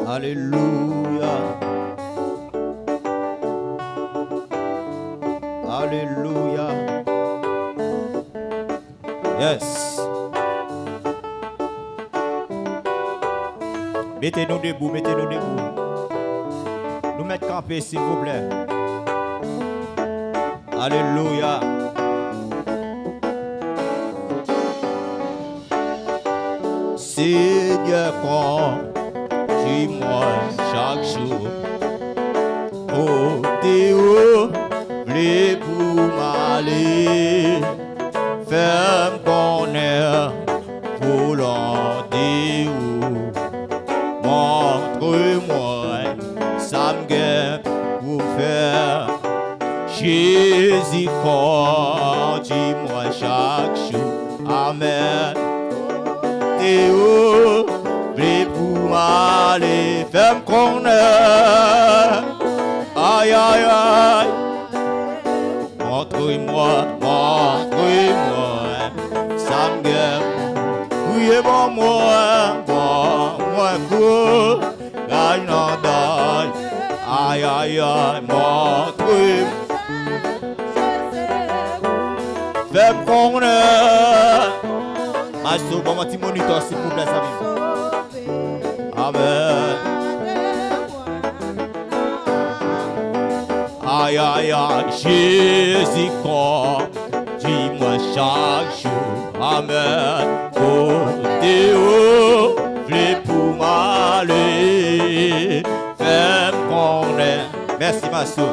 Alléluia. Alléluia. Yes. Mettez-nous debout, mettez-nous debout. Nous mettons campé, s'il vous plaît. Alléluia. Seigneur, dis-moi chaque jour. Oh, Théo, v'lez pour m'aller. Ferme ton air, volonté. Montre-moi, ça me guette pour faire. Jésus, dis-moi chaque jour. Amen. Théo, v'lez pour m'aller. Ferme ton air. Aïe, aïe, aïe. Montre-moi, montre-moi, ça me guette. Oui, bon, moi, gagne en dalle. Aïe, aïe, aïe, montre-moi. Fais-moi connaître. Maestro, bon, petit moniteur, s'il vous plaît, ça vient. Amen. Aïe, aïe, aïe, Jésus, dis-moi chaque jour. Amen. Oh, Théo, v'lez pour m'aller. Fais-moi connaître. Merci, Maestro.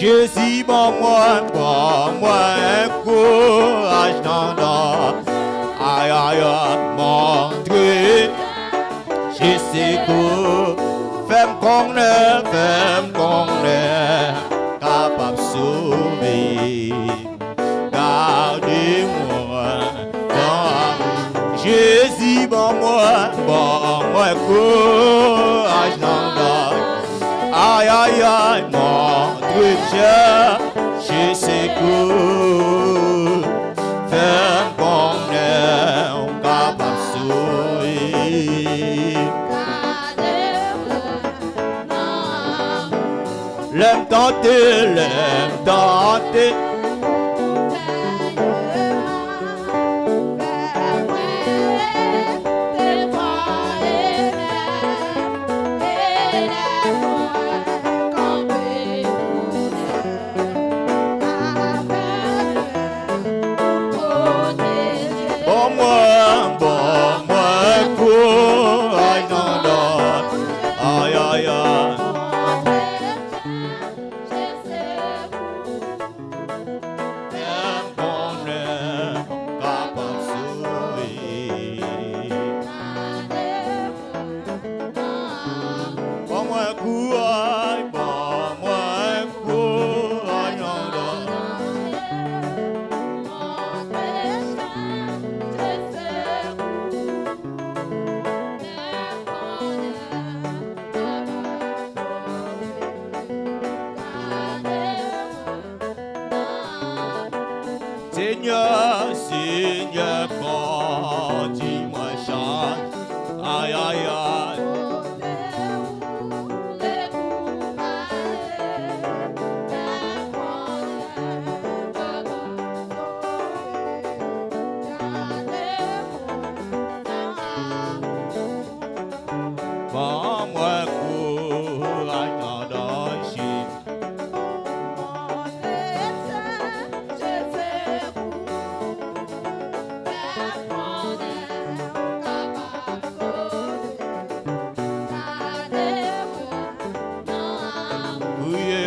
Jésus, bon, moi, un courage dans l'or. Aïe, aïe, aïe, montre. Je sais que fais-moi connaître, capable de sauver. Gardez-moi dans Jésus, bon, moi, courage dans l'or. Aïe, aïe, aïe, montre, je sais que fais-moi connaître, capable de sauver. L'aime tenter. Bon, moi, courage dans l'or. Aïe, aïe, aïe. Seigneur, Seigneur, dis-moi chaque. Aïe, aïe, aïe. Bon, moi, courage dans l'origine.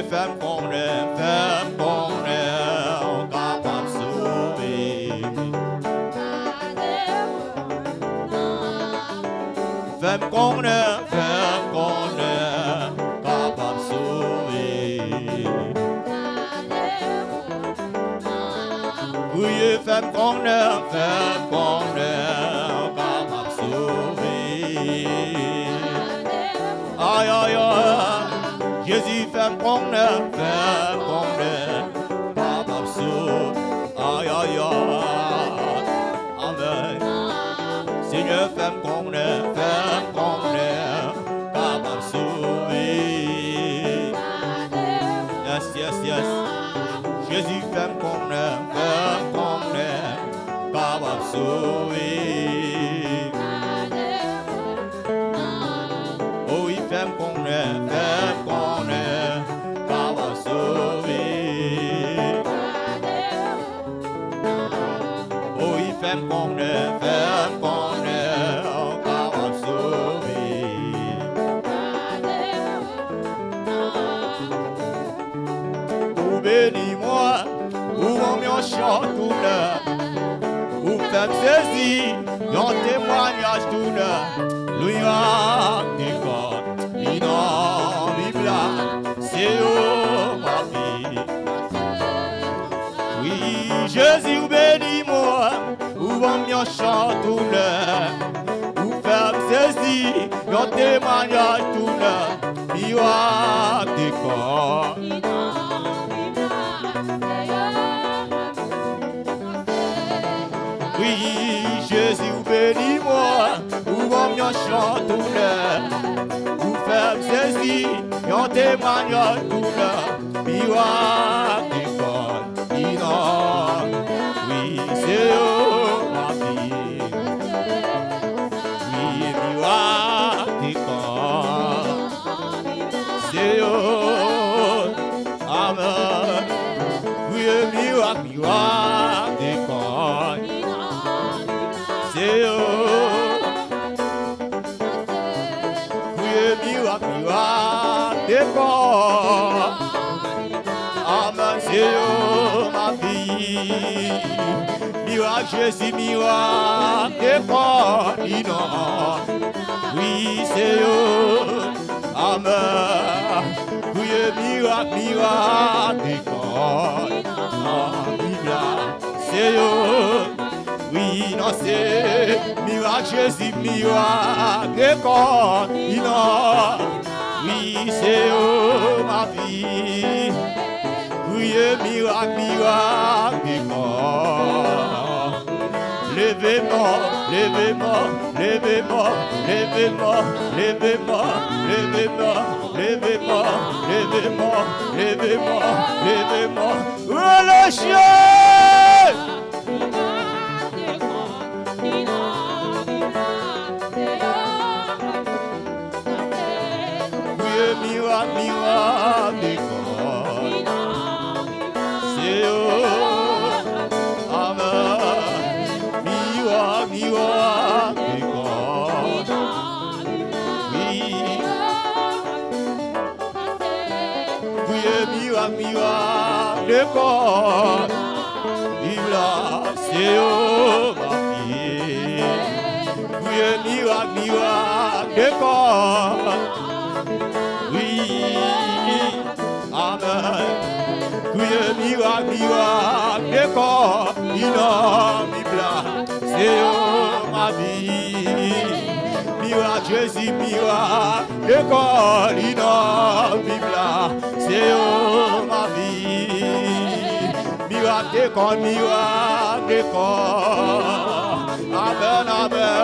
Femme qu'on est, capable de sauver. Femme qu'on est, capable de sauver. Oui, femme qu'on est, capable de sauver. aïe, aïe, aïe. Jésus fait connaître, Papa Sou, aïe, aïe, aïe. Amen. Seigneur, fait connaître, Papa Sou. Yes, yes, yes. Jésus fait connaître, Papa Sou. Oh, il fait connaître, Papa Sou. Oh, il fait connaître, Papa Sou. Ou bénis-moi, ou en m'en chantoune, ou faites saisir, yon témoignage tout le, lui a décor, l'inambibla, c'est oh ma vie. Oui, Jésus ou bénis-moi, ou en m'en chantoune, ou faites saisir, yon témoignage tout le, lui a décor. Oui, Jésus, bénis-moi, ou en m'en chantoune, ou faites saisir, yon témoignage tout le, miroir d'école, oui, c'est oh ma vie. Oui, miroir d'école, c'est oh, amen. Oui, miroir d'école. Amen, c'est oh ma vie. Miracle, Jésus, miracle, décor, oui, c'est oh. Amen. Oui, miracle, décor, c'est oh. Oui, non, c'est miracle, Jésus, miracle, décor, oui, c'est oh ma vie. Oui, miracle, décor. Levez-moi, levez-moi, levez-moi, levez-moi, levez-moi, levez-moi, levez-moi, levez-moi, levez-moi, levez-moi. Relâchez! Miracle, décor, c'est oh, amen. Miracle, décor, oui, miracle, décor, vive là, c'est oh ma vie. Oui, miracle, décor. Amen. Oui, miracle, décor, inambibla, c'est oh ma vie. Miracle, Jésus, miracle, décor, inambibla, c'est oh ma vie. Miracle, décor, amen, amen.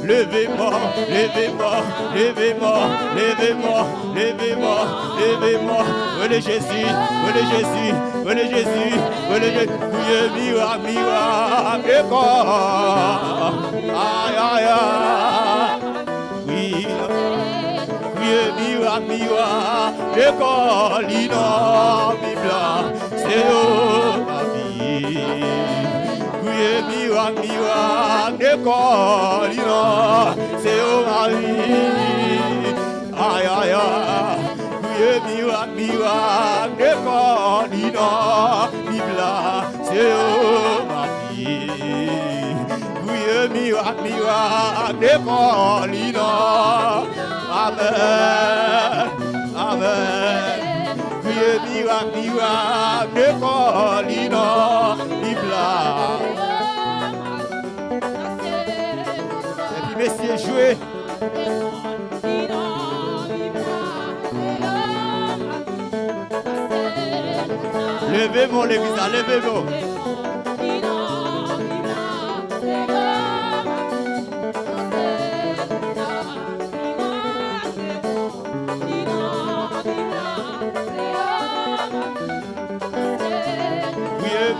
Levez-moi, levez-moi, levez-moi, levez-moi, levez-moi, levez-moi. Venez Jésus, venez Jésus, venez Jésus, venez Jésus. Miracle, décor. Aïe, aïe, aïe. Oui, miracle, décor, inambibla, c'est oh ma vie. Miracle, décor, c'est oh ma vie. Aïe, aïe, aïe. Miracle, décor, c'est oh ma vie. Miracle, décor, amen, amen. Miracle, décor, et puis messieurs, jouez. Levez-moi l'église, levez-moi.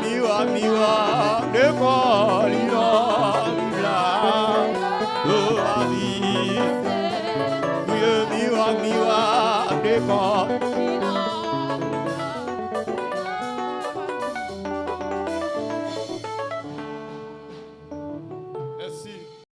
Miwa, miwa, de quoi il a miwa, miwa, de quoi